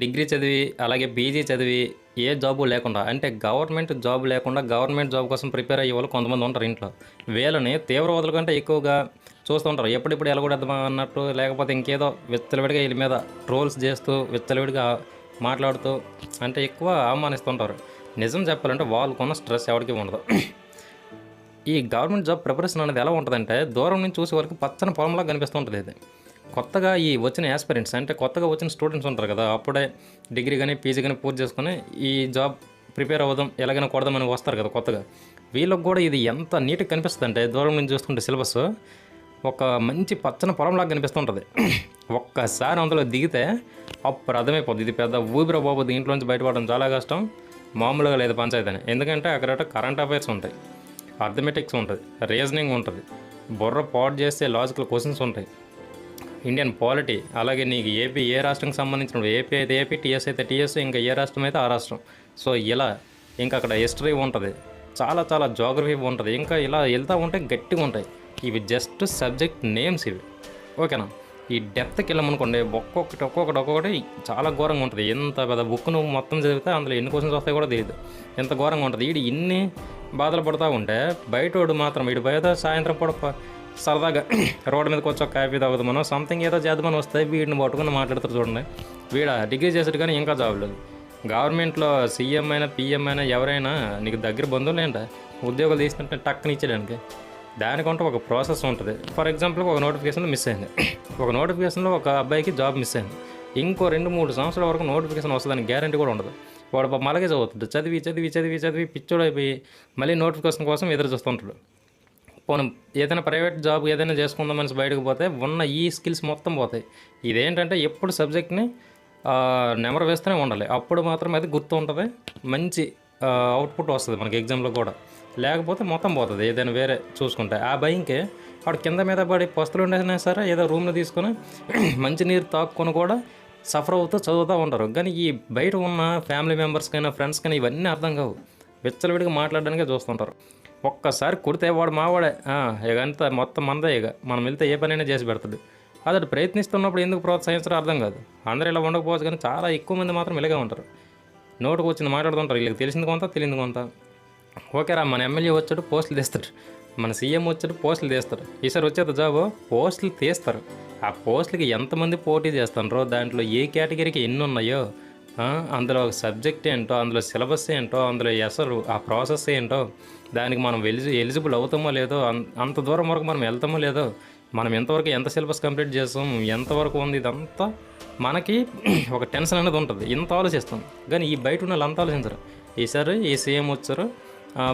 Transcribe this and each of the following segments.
Degree చదివి, అలాగే PG చదివి ఏ జాబు లేకుండా అంటే గవర్నమెంట్ జాబ్ లేకుండా గవర్నమెంట్ జాబ్ కోసం ప్రిపేర్ అయ్యే వాళ్ళు కొంతమంది ఉంటారు ఇంట్లో. వీళ్ళని తీవ్రవాదుల కంటే ఎక్కువగా చూస్తూ ఉంటారు. ఎప్పుడెప్పుడు ఎలగొడేద్దామా అన్నట్టు, లేకపోతే ఇంకేదో విచ్చలవిడిగా వీళ్ళ మీద ట్రోల్స్ చేస్తూ, విచ్చలవిడిగా మాట్లాడుతూ అంటే ఎక్కువ అవమానిస్తుంటారు. నిజం చెప్పాలంటే వాళ్ళకున్న స్ట్రెస్ ఎవరికీ ఉండదు. ఈ గవర్నమెంట్ జాబ్ ప్రిపరేషన్ అనేది ఎలా ఉంటుందంటే, దూరం నుంచి చూసే వరకు పచ్చని పొలంలా కనిపిస్తూ ఉంటుంది ఇది. కొత్తగా ఈ వచ్చిన యాస్పిరెంట్స్ అంటే కొత్తగా వచ్చిన స్టూడెంట్స్ ఉంటారు కదా, అప్పుడే డిగ్రీ కానీ పీజీ కానీ పూర్తి చేసుకొని ఈ జాబ్ ప్రిపేర్ అవ్వదాం, ఎలాగైనా కొడదామని వస్తారు కదా కొత్తగా. వీళ్ళకి కూడా ఇది ఎంత నీట్గా కనిపిస్తుంది అంటే, దూరం నుంచి చూస్తుంటే సిలబస్ ఒక మంచి పచ్చని పొలంలాగా కనిపిస్తుంటుంది. ఒక్కసారి అందులో దిగితే అప్పుడు అర్థమైపోద్ది, ఇది పెద్ద ఊపిరి బాబు, దీంట్లోంచి బయటపడడం చాలా కష్టం, మామూలుగా లేదు పంచాయతీ అని. ఎందుకంటే అక్కడ కరెంట్ అఫైర్స్ ఉంటాయి, అర్థమెటిక్స్ ఉంటుంది, రీజనింగ్ ఉంటుంది, బుర్ర పాడు చేస్తే లాజికల్ క్వశ్చన్స్ ఉంటాయి, ఇండియన్ పాలిటీ, అలాగే నీకు ఏపీ ఏ రాష్ట్రానికి సంబంధించిన, ఏపీ అయితే ఏపీ, టీఎస్ అయితే టీఎస్, ఇంకా ఏ రాష్ట్రం అయితే ఆ రాష్ట్రం. సో ఇలా ఇంకా అక్కడ హిస్టరీ ఉంటుంది, చాలా చాలా జోగ్రఫీ ఉంటుంది, ఇంకా ఇలా వెళ్తూ ఉంటే గట్టిగా ఉంటాయి. ఇవి జస్ట్ సబ్జెక్ట్ నేమ్స్ ఇవి, ఓకేనా. ఈ డెప్త్కి వెళ్ళామనుకోండి, ఒక్కొక్కటి చాలా ఘోరంగా ఉంటుంది. ఎంత పెద్ద బుక్ నువ్వు మొత్తం చదివితే అందులో ఎన్ని క్వశ్చన్స్ వస్తాయి కూడా తెలియదు, ఎంత ఘోరంగా ఉంటుంది. వీడు ఇన్ని బాధలు పడుతూ ఉంటే బయటోడు మాత్రం వీడు బయట సాయంత్రం పూట సరదాగా రోడ్డు మీదకి వచ్చి ఒక కాఫీ తాగుతాం మనం, సంథింగ్ ఏదో చేద్దామని వస్తే వీడిని పట్టుకుని మాట్లాడుతారు చూడండి. వీడ డిగ్రీ చేసేది కానీ ఇంకా జాబ్ లేదు. గవర్నమెంట్లో సీఎం అయినా పిఎం అయినా ఎవరైనా నీకు దగ్గర బంధువులు ఏంట ఉద్యోగాలు తీసుకుంటే టక్కని ఇచ్చేయడానికి, దానికంటే ఒక ప్రాసెస్ ఉంటుంది. ఫర్ ఎగ్జాంపుల్ ఒక నోటిఫికేషన్ మిస్ అయింది, ఒక నోటిఫికేషన్లో ఒక అబ్బాయికి జాబ్ మిస్ అయింది, ఇంకో 2-3 సంవత్సరాల వరకు నోటిఫికేషన్ వస్తుందని గ్యారంటీ కూడా ఉండదు. వాడు అలాగే చదువుతుంది, చదివి చదివి చదివి చదివి పిచ్చోడైపోయి మళ్ళీ నోటిఫికేషన్ కోసం ఎదురు చూస్తుంటాడు. పోను ఏదైనా ప్రైవేట్ జాబ్ ఏదైనా చేసుకుందాం మనిషి బయటకు పోతే ఉన్న ఈ స్కిల్స్ మొత్తం పోతాయి. ఇదేంటంటే ఎప్పుడు సబ్జెక్ట్ని నెమరు వేస్తూనే ఉండాలి, అప్పుడు మాత్రం అది గుర్తు ఉంటుంది, మంచి అవుట్పుట్ వస్తుంది మనకి ఎగ్జామ్లో కూడా. లేకపోతే మొత్తం పోతుంది ఏదైనా వేరే చూసుకుంటే. ఆ భయంకి వాడు కింద మీద పడి పస్తులు ఉండేసినా సరే ఏదో రూమ్లో తీసుకొని మంచి నీరు తాక్కుని కూడా సఫర్ అవుతూ చదువుతూ ఉంటారు. కానీ ఈ బయట ఉన్న ఫ్యామిలీ మెంబర్స్కైనా ఫ్రెండ్స్కైనా ఇవన్నీ అర్థం కావు, విచ్చలవిడిగా మాట్లాడడానికే చూస్తుంటారు. ఒక్కసారి కుడితే వాడు మావాడే, ఇక అంతా మొత్తం మందే, ఇక మనం వెళ్తే ఏ పనైనా చేసి పెడుతుంది. అతడు ప్రయత్నిస్తున్నప్పుడు ఎందుకు ప్రోత్సహించడం అర్థం కాదు. అందరూ ఇలా ఉండకపోవచ్చు, కానీ చాలా ఎక్కువ మంది మాత్రం ఇలాగే ఉంటారు, నోటుకు వచ్చింది మాట్లాడుతుంటారు. వీళ్ళకి తెలిసింది కొంత తెలియదు కొంత. ఓకేరా, మన ఎమ్మెల్యే వచ్చాడు పోస్టులు తీస్తాడు, మన సీఎం వచ్చాడు పోస్టులు తీస్తారు, ఈసారి వచ్చేది జాబు పోస్టులు తీస్తారు. ఆ పోస్టులకి ఎంతమంది పోటీ చేస్తారో, దాంట్లో ఏ కేటగిరీకి ఎన్ని ఉన్నాయో, అందులో ఒక సబ్జెక్ట్ ఏంటో, అందులో సిలబస్ ఏంటో, అందులో అసలు ఆ ప్రాసెస్ ఏంటో, దానికి మనం ఎలిజిబుల్ అవుతామో లేదో, అంత దూరం వరకు మనం వెళ్తామో లేదో, మనం ఎంతవరకు ఎంత సిలబస్ కంప్లీట్ చేస్తాం, ఎంతవరకు ఉంది, ఇదంతా మనకి ఒక టెన్షన్ అనేది ఉంటుంది. ఇంత ఆలోచిస్తాం, కానీ ఈ బయట ఉన్న వాళ్ళు అంత ఆలోచించరు. ఈసారి ఈ సీఎం వచ్చారు,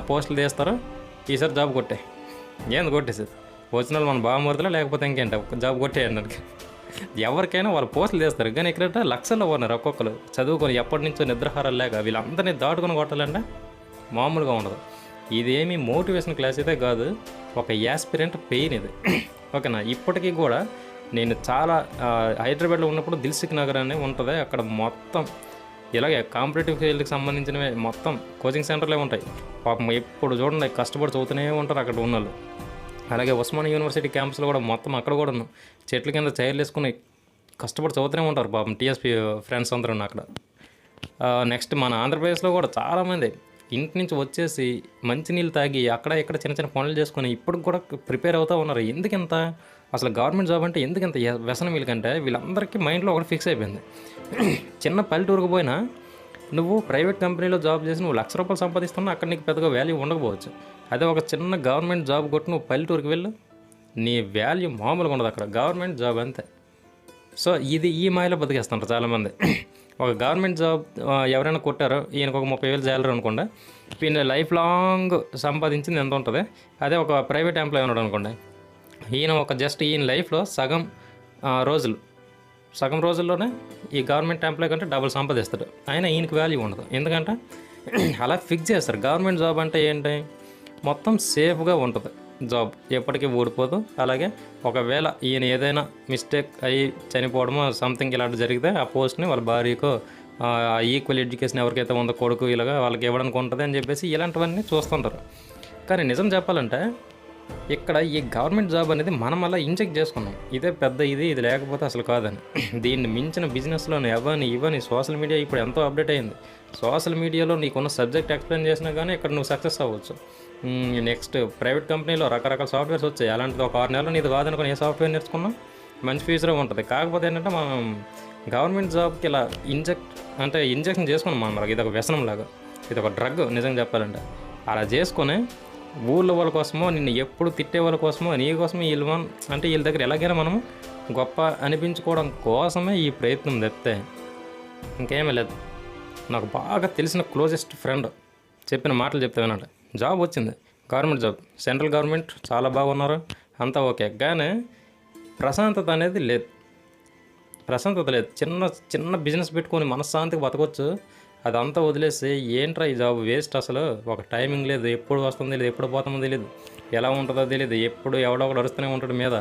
పోస్టులు తీస్తారు, ఈసారి జాబ్ కొట్టే, ఏంది కొట్టేసేది, వచ్చిన వాళ్ళు మన బామూర్తిలో లేకపోతే ఇంకేంటి జాబ్ కొట్టేయడానికి. ఎవరికైనా వాళ్ళు పోస్టులు చేస్తారు, కానీ ఇక్కడ లక్షల్లో ఉన్నారు ఒక్కొక్కరు చదువుకొని ఎప్పటి నుంచో నిద్రాహారాలు లేక వీళ్ళందరినీ దాటుకొని కొట్టాలంటే మామూలుగా ఉండదు. ఇదేమి మోటివేషన్ క్లాస్ అయితే కాదు, ఒక యాస్పిరెంట్ పెయిన్ ఇది, ఓకేనా. ఇప్పటికీ కూడా నేను చాలా హైదరాబాద్లో ఉన్నప్పుడు దిల్సుఖ్ నగర్ అని ఉంటుంది, అక్కడ మొత్తం ఇలాగే కాంపిటేటివ్ ఫీల్డ్కి సంబంధించినవి మొత్తం కోచింగ్ సెంటర్లే ఉంటాయి. పాపం ఎప్పుడు చూడండి కష్టపడి చదువుతూనే ఉంటారు అక్కడ ఉన్నోళ్ళు. అలాగే ఉస్మానియా యూనివర్సిటీ క్యాంపస్లో కూడా మొత్తం అక్కడ కూడా ఉన్నాం, చెట్ల కింద చైర్లు వేసుకుని కష్టపడి చదువుతూనే ఉంటారు పాపం టీఎస్పీ ఫ్రెండ్స్ అందరూ అక్కడ. నెక్స్ట్ మన ఆంధ్రప్రదేశ్లో కూడా చాలామంది ఇంటి నుంచి వచ్చేసి మంచినీళ్ళు తాగి అక్కడ ఇక్కడ చిన్న చిన్న పనులు చేసుకొని ఇప్పుడు కూడా ప్రిపేర్ అవుతూ ఉన్నారు. ఎందుకంత అసలు గవర్నమెంట్ జాబ్ అంటే ఎందుకంత వ్యసనం వీళ్ళకంటే, వీళ్ళందరికీ మైండ్లో ఒకటి ఫిక్స్ అయిపోయింది. చిన్న పల్లెటూరుకు పోయినా నువ్వు ప్రైవేట్ కంపెనీలో జాబ్ చేసి నువ్వు ₹1,00,000 సంపాదిస్తున్నా అక్కడ నీకు పెద్దగా వాల్యూ ఉండకపోవచ్చు. అదే ఒక చిన్న గవర్నమెంట్ జాబ్ కొట్టి నువ్వు పల్లెటూరుకి వెళ్ళు, నీ వాల్యూ మామూలుగా ఉండదు అక్కడ, గవర్నమెంట్ జాబ్ అంతే. సో ఈ మాయలో బతికేస్తుంటారు చాలామంది. ఒక గవర్నమెంట్ జాబ్ ఎవరైనా కొట్టారో, ఈయనకు ఒక 30,000 శాలరీ అనుకోండి, ఈయన లైఫ్ లాంగ్ సంపాదించింది ఎంత ఉంటుంది. అదే ఒక ప్రైవేట్ ఎంప్లాయీ ఉన్నాడు అనుకోండి, ఈయన ఈయన లైఫ్లో సగం రోజుల్లోనే ఈ గవర్నమెంట్ ఎంప్లాయీ కంటే డబుల్ సంపాదిస్తాడు. అయినా ఈయనకి వాల్యూ ఉండదు, ఎందుకంటే అలా ఫిక్స్ చేస్తారు. గవర్నమెంట్ జాబ్ అంటే ఏంటి, మొత్తం సేఫ్గా ఉంటుంది జాబ్, ఎప్పటికీ ఊడిపోదు. అలాగే ఒకవేళ ఈయన ఏదైనా మిస్టేక్ అయ్యి చనిపోవడమో సంథింగ్ ఇలాంటి జరిగితే ఆ పోస్ట్ని వాళ్ళ భార్యకో ఈక్వల్ ఎడ్యుకేషన్ ఎవరికైతే ఉందో కొడుకు ఇలాగా వాళ్ళకి ఇవ్వడానికి ఉంటుంది అని చెప్పేసి ఇలాంటివన్నీ చూస్తుంటారు. కానీ నిజం చెప్పాలంటే ఇక్కడ ఈ గవర్నమెంట్ జాబ్ అనేది మనం అలా ఇంజెక్ట్ చేసుకున్నాం. ఇదే పెద్ద ఇది లేకపోతే అసలు కాదని. దీన్ని మించిన బిజినెస్‌లోని ఇవని సోషల్ మీడియా ఇప్పుడు ఎంతో అప్డేట్ అయింది. సోషల్ మీడియాలో నీకున్న సబ్జెక్ట్ ఎక్స్‌ప్లెయిన్ చేసినా గానీ ఇక్కడ నువ్వు సక్సెస్ అవ్వచ్చు. నెక్స్ట్ ప్రైవేట్ కంపెనీలో రకరకాల సాఫ్ట్‌వేర్స్ వచ్చాయి. అలాంటిది ఒక 6 నెలలు నీది కాదనుకుని ఏ సాఫ్ట్‌వేర్ నేర్చుకున్నా మంచి ఫ్యూచరే ఉంటది. కాకపోతే ఏంటంటే మనం గవర్నమెంట్ జాబ్‌కి ఇలా ఇంజెక్షన్ చేసుకున్నాం మనం. ఇదొక వ్యసనంలాగా. ఇదొక డ్రగ్ నిజంగా చెప్పాలంటే. అలా చేసుకొని ఊళ్ళో వాళ్ళ కోసమో నిన్ను ఎప్పుడు తిట్టే వాళ్ళ కోసమో నీ కోసమే వీళ్ళ దగ్గర ఎలాగైనా మనము గొప్ప అనిపించుకోవడం కోసమే ఈ ప్రయత్నం తప్పితే ఇంకేమీ లేదు. నాకు బాగా తెలిసిన క్లోజెస్ట్ ఫ్రెండ్ చెప్పిన మాటలు చెప్తే వినండి. జాబ్ వచ్చింది, గవర్నమెంట్ జాబ్, సెంట్రల్ గవర్నమెంట్, చాలా బాగున్నారు, అంతా ఓకే. కానీ ప్రశాంతత అనేది లేదు. చిన్న చిన్న బిజినెస్ పెట్టుకొని మనశ్శాంతిగా బతకొచ్చు. అదంతా వదిలేసి ఏంట్రా ఈ జాబ్ వేస్ట్ అసలు. ఒక టైమింగ్ లేదు, ఎప్పుడు వస్తుందో తెలియదు, ఎప్పుడు పోతుందో తెలియదు, ఎలా ఉంటుందో తెలియదు, ఎప్పుడు ఎవడో ఒకడు అరుస్తూనే ఉంటాడు మీద.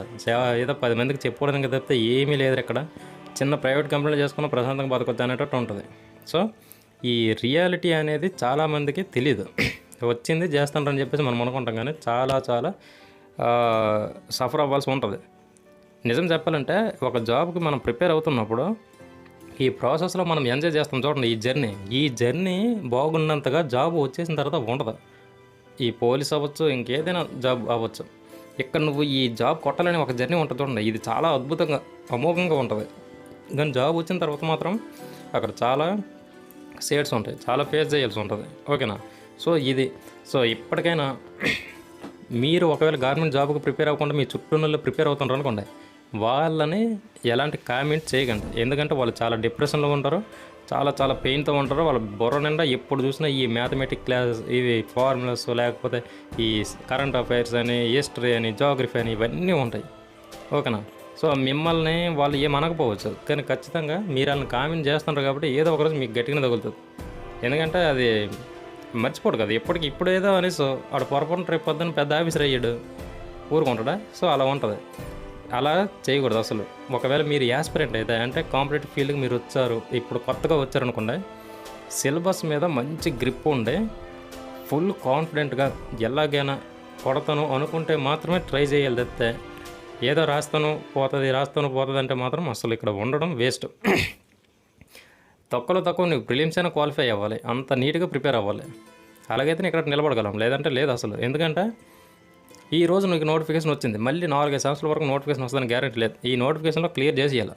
ఏదో 10 మందికి చెప్పుకోవడానికి తప్పితే ఏమీ లేదు ఇక్కడ. చిన్న ప్రైవేట్ కంపెనీలు చేసుకున్న ప్రశాంతంగా బతకొచ్చు అనేటట్టు ఉంటుంది. సో ఈ రియాలిటీ అనేది చాలామందికి తెలీదు. వచ్చింది చేస్తానని చెప్పేసి మనం అనుకుంటాం, కానీ చాలా చాలా సఫర్ అవ్వాల్సి ఉంటుంది. నిజం చెప్పాలంటే ఒక జాబ్కి మనం ప్రిపేర్ అవుతున్నప్పుడు ఈ ప్రాసెస్లో మనం ఎంజాయ్ చేస్తాం చూడండి. ఈ జర్నీ బాగున్నంతగా జాబ్ వచ్చేసిన తర్వాత ఉండదు. ఈ పోలీస్ అవ్వచ్చు, ఇంకేదైనా జాబ్ అవ్వచ్చు. ఇక్కడ నువ్వు ఈ జాబ్ కొట్టాలని ఒక జర్నీ ఉంటుంది చూడండి. ఇది చాలా అద్భుతంగా అమోఘంగా ఉంటుంది. కానీ జాబ్ వచ్చిన తర్వాత మాత్రం అక్కడ చాలా షేడ్స్ ఉంటాయి, చాలా ఫేస్ చేయాల్సి ఉంటుంది. ఓకేనా? సో ఇప్పటికైనా మీరు ఒకవేళ గవర్నమెంట్ జాబ్కి ప్రిపేర్ అవ్వకుండా మీ చుట్టూ వాళ్ళు ప్రిపేర్ అవుతుంటారు అనుకోండి, వాళ్ళని ఎలాంటి కామెంట్ చేయకండి. ఎందుకంటే వాళ్ళు చాలా డిప్రెషన్లో ఉంటారు, చాలా చాలా పెయిన్తో ఉంటారు. వాళ్ళ బుర్ర నిండా ఎప్పుడు చూసినా ఈ మ్యాథమెటిక్ క్లాస్, ఇవి ఫార్ములాస్, లేకపోతే ఈ కరెంట్ అఫైర్స్ అని, హిస్టరీ అని, జాగ్రఫీ అని, ఇవన్నీ ఉంటాయి. ఓకేనా? సో మిమ్మల్ని వాళ్ళు ఏమనకపోవచ్చు, కానీ ఖచ్చితంగా మీరు వాళ్ళని కామెంట్ చేస్తున్నారు కాబట్టి ఏదో ఒకరోజు మీకు గట్టిగా తగులుతుంది. ఎందుకంటే అది మర్చిపోడు కదా, ఇప్పుడు ఏదో అనేసి వాడు పొరపాటున రేపు పొద్దున్న పెద్ద ఆఫీసర్ అయ్యాడు, ఊరుకుంటాడా? సో అలా ఉంటుంది. అలా చేయకూడదు అసలు. ఒకవేళ మీరు యాస్పిరెంట్ అయితే, అంటే కాంపిటేటివ్ ఫీల్డ్కి మీరు వచ్చారు, ఇప్పుడు కొత్తగా వచ్చారనుకోండి, సిలబస్ మీద మంచి గ్రిప్ ఉండే ఫుల్ కాన్ఫిడెంట్గా ఎలాగైనా కొడతాను అనుకుంటే మాత్రమే ట్రై చేయాలి. తప్పితే ఏదో రాస్తాను పోతుంది అంటే మాత్రం అసలు ఇక్కడ ఉండడం వేస్ట్. తక్కువ నువ్వు ప్రిలిమ్స్ అయినా క్వాలిఫై అవ్వాలి, అంత నీట్గా ప్రిపేర్ అవ్వాలి. అలాగైతే ఇక్కడ నిలబడగలం, లేదంటే లేదు అసలు. ఎందుకంటే ఈ రోజు నీకు నోటిఫికేషన్ వచ్చింది, మళ్ళీ 4-5 సంవత్సరాల వరకు నోటిఫికేషన్ వస్తుందని గ్యారెంటీ లేదు. ఈ నోటిఫికేషన్లో క్లియర్ చేసేయాలి.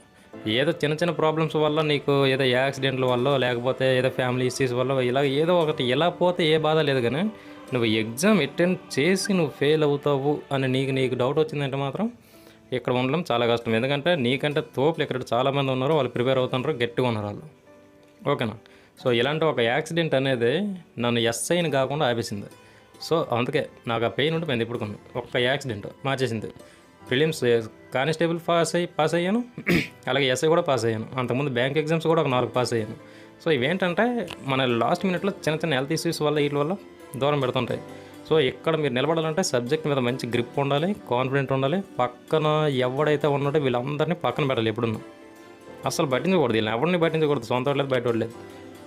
ఏదో చిన్న ప్రాబ్లమ్స్ వల్ల నీకు ఏదో యాక్సిడెంట్ల వల్ల, లేకపోతే ఏదో ఫ్యామిలీ ఇష్యూస్ వల్ల, ఇలా ఏదో ఒకటి ఎలా పోతే ఏ బాధ లేదు. కానీ నువ్వు ఎగ్జామ్ అటెండ్ చేసి నువ్వు ఫెయిల్ అవుతావు అని నీకు డౌట్ వచ్చిందంటే మాత్రం ఇక్కడ ఉండడం చాలా కష్టం. ఎందుకంటే నీకంటే తోపులు ఇక్కడ చాలామంది ఉన్నారు, వాళ్ళు ప్రిపేర్ అవుతున్నారు, గట్టిగా ఉన్నారు వాళ్ళు. ఓకేనా? సో ఇలాంటి ఒక యాక్సిడెంట్ అనేది నన్ను ఎస్ఐని కాకుండా ఆపేసింది. సో అందుకే నాకు ఆ పెయిన్ ఉండిపోయింది. ఇప్పుడు ఒక్క యాక్సిడెంట్ మార్చేసింది. ప్రిలిమ్స్ కానిస్టేబుల్ పాస్ అయ్యాను, అలాగే ఎస్ఐ కూడా పాస్ అయ్యాను. అంతకుముందు బ్యాంక్ ఎగ్జామ్స్ కూడా ఒక 4 పాస్ అయ్యాను. సో ఇవేంటంటే మన లాస్ట్ మినిట్లో చిన్న హెల్త్ ఇష్యూస్ వల్ల వీటి వల్ల దూరం పెడుతుంటాయి. సో ఇక్కడ మీరు నిలబడాలంటే సబ్జెక్ట్ మీద మంచి గ్రిప్ ఉండాలి, కాన్ఫిడెంట్ ఉండాలి. పక్కన ఎవడైతే ఉన్నాడో వీళ్ళందరినీ పక్కన పెట్టాలి. ఎప్పుడున్నా అసలు పట్టించకూడదు, వీళ్ళని ఎవరిని పట్టించకూడదు. సొంత వాళ్ళలేదు, బయట వాళ్ళలేదు.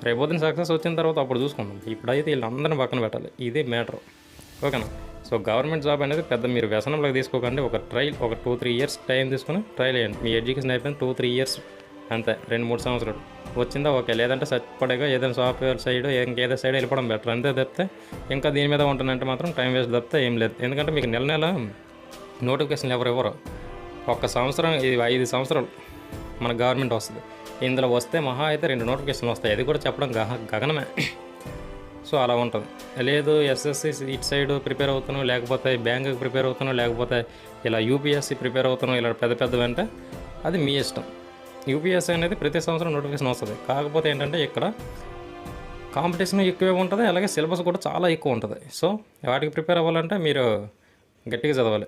రేపొద్దున సక్సెస్ వచ్చిన తర్వాత అప్పుడు చూసుకుందాం. ఇప్పుడైతే వీళ్ళందరినీ పక్కన పెట్టాలి. ఇదే మ్యాటర్. ఓకేనా? సో గవర్నమెంట్ జాబ్ అనేది పెద్ద మీరు వ్యసనంలోకి తీసుకోకండి. ఒక 2-3 ఇయర్స్ టైం తీసుకుని ట్రైల్ చేయండి. మీ ఎడ్యుకేషన్ అయిపోయింది 2-3 ఇయర్స్ అంతే, 2-3 సంవత్సరాలు వచ్చిందా ఓకే, లేదంటే సచ్చిపడగా ఏదైనా సాఫ్ట్వేర్ సైడ్ ఇంకేదో సైడ్ వెళ్ళిపోవడం బెటర్. అంతే తప్పితే ఇంకా దీని మీద ఉంటుందంటే మాత్రం టైం వేస్ట్ తప్పితే ఏం లేదు. ఎందుకంటే మీకు నెల నోటిఫికేషన్లు ఎవరు ఒక్క సంవత్సరం, ఇది 5 సంవత్సరాలు మన గవర్నమెంట్ వస్తుంది. ఇందులో వస్తే మహా అయితే 2 నోటిఫికేషన్లు వస్తాయి. అది కూడా చెప్పడం గగనమే. సో అలా ఉంటుంది. లేదు ఎస్ఎస్సి ఇటు సైడ్ ప్రిపేర్ అవుతున్నావు, లేకపోతే బ్యాంకుకి ప్రిపేర్ అవుతున్నావు, లేకపోతే ఇలా యూపీఎస్సీ ప్రిపేర్ అవుతున్నావు, ఇలా పెద్దవంటే అది మీ ఇష్టం. యూపీఎస్సీ అనేది ప్రతి సంవత్సరం నోటిఫికేషన్ వస్తుంది. కాకపోతే ఏంటంటే ఇక్కడ కాంపిటీషన్ ఎక్కువే ఉంటుంది, అలాగే సిలబస్ కూడా చాలా ఎక్కువ ఉంటుంది. సో వాటికి ప్రిపేర్ అవ్వాలంటే మీరు గట్టిగా చదవాలి.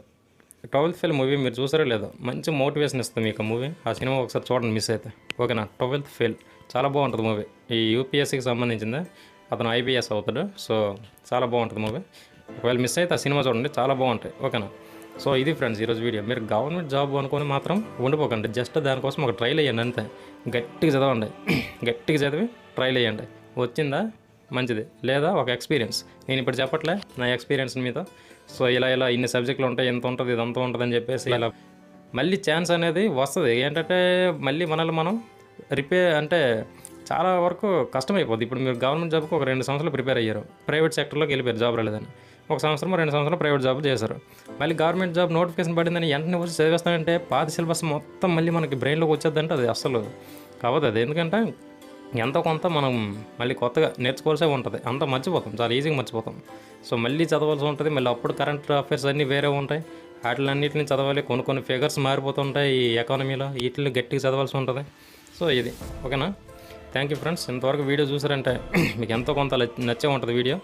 12th ఫెయిల్ మూవీ మీరు చూసారో లేదో, మంచి మోటివేషన్ ఇస్తుంది మీకు మూవీ. ఆ సినిమా ఒకసారి చూడండి మిస్ అయితే. ఓకేనా? 12th ఫెయిల్ చాలా బాగుంటుంది మూవీ. ఈ యూపీఎస్సీకి సంబంధించింది, అతను ఐపీఎస్ అవుతాడు. సో చాలా బాగుంటుంది మూవీ. ఒకవేళ మిస్ అయితే ఆ సినిమా చూడండి, చాలా బాగుంటాయి. ఓకేనా? సో ఇది ఫ్రెండ్స్ ఈరోజు వీడియో. మీరు గవర్నమెంట్ జాబ్ అనుకొని మాత్రం ఉండిపోకండి. జస్ట్ దానికోసం ఒక ట్రైల్ వేయండి అంతే. గట్టిగా చదవండి, గట్టిగా చదివి ట్రైల్ వేయండి. వచ్చిందా మంచిది, లేదా ఒక ఎక్స్పీరియన్స్. నేను ఇప్పుడు చెప్పట్లే, నా ఎక్స్పీరియన్స్ మీతో సో ఇలా ఇన్ని సబ్జెక్టులు ఉంటాయి, ఇంత ఉంటుంది, ఇదంతా ఉంటుంది అని చెప్పేసి ఇలా మళ్ళీ ఛాన్స్ అనేది వస్తుంది. ఏంటంటే మళ్ళీ మనల్ని మనం అంటే చాలా వరకు కష్టమైపోద్ది. ఇప్పుడు మీరు గవర్నమెంట్ జాబ్కి ఒక 2 సంవత్సరాలు ప్రిపేర్ అయ్యారు, ప్రైవేట్ సెక్టర్లోకి వెళ్ళిపోయారు జాబ్ రాలేదని. 1 సంవత్సరం 2 సంవత్సరాలు ప్రైవేట్ జాబ్ చేశారు. మళ్ళీ గవర్నమెంట్ జాబ్ నోటిఫికేషన్ పడిందని వెంటనే వచ్చి చదివేస్తానంటే పాత సిలబస్ మొత్తం మళ్ళీ మనకి బ్రెయిన్లోకి వచ్చేద్దంటే అది అస్సలు కావద్దు. అది ఎందుకంటే ఎంతో కొంత మనం మళ్ళీ కొత్తగా నేర్చుకోవాల్సే ఉంటుంది, అంత మర్చిపోతాం, చాలా ఈజీగా మర్చిపోతాం. సో మళ్ళీ చదవాల్సి ఉంటుంది. మళ్ళీ అప్పుడు కరెంట్ అఫైర్స్ అన్నీ వేరే ఉంటాయి, వాటిలన్నింటిని చదవాలి. కొన్ని ఫిగర్స్ మారిపోతుంటాయి ఈ ఎకానమీలో, వీటిని గట్టిగా చదవాల్సి ఉంటుంది. సో ఇది ఓకేనా. Thank you friends. ఇంతవరకు వీడియో చూసారంటే మీకు ఎంతో కొంత నచ్చే ఉంటుంది వీడియో.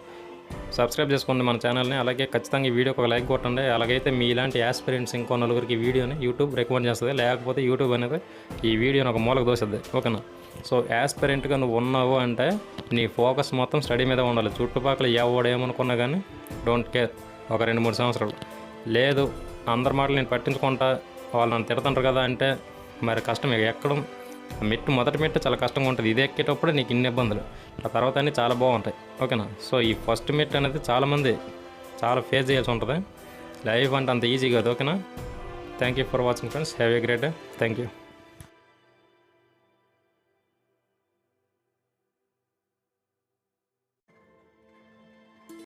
సబ్స్క్రైబ్ చేసుకోండి మన ఛానల్ని. అలాగే ఖచ్చితంగా ఈ వీడియోకి ఒక లైక్ కొట్టండి. అలాగైతే మీ ఇలాంటి యాస్పిరెంట్స్ ఇంకో నలుగురికి ఈ వీడియోని యూట్యూబ్ రికమెండ్ చేస్తుంది, లేకపోతే యూట్యూబ్ అనేది ఈ వీడియోని ఒక మూలకు దోసిద్ది, ఓకేనా. సో యాస్పిరెంట్గా నువ్వు ఉన్నావు అంటే నీ ఫోకస్ మొత్తం స్టడీ మీద ఉండాలి. చుట్టుపక్కల ఎవడేమనుకున్నా కానీ డోంట్ కేర్. ఒక 2-3 సంవత్సరాలు లేదు, అందరి మాటలు నేను పట్టించుకుంటా, వాళ్ళు నన్ను తిడుతుంటారు కదా అంటే మరి కష్టం. ఎక్కడం మొదటి మెట్టు చాలా కష్టంగా ఉంటుంది. ఇది ఎక్కేటప్పుడు నీకు ఇన్ని ఇబ్బందులు, ఆ తర్వాత అన్నీ చాలా బాగుంటాయి, ఓకేనా. సో ఈ ఫస్ట్ మెట్ అనేది చాలామంది చాలా ఫేస్ చేయాల్సి ఉంటుంది. లైఫ్ అంటే అంత ఈజీ కాదు, ఓకేనా. Thank you for watching friends. Have a great day. Thank you.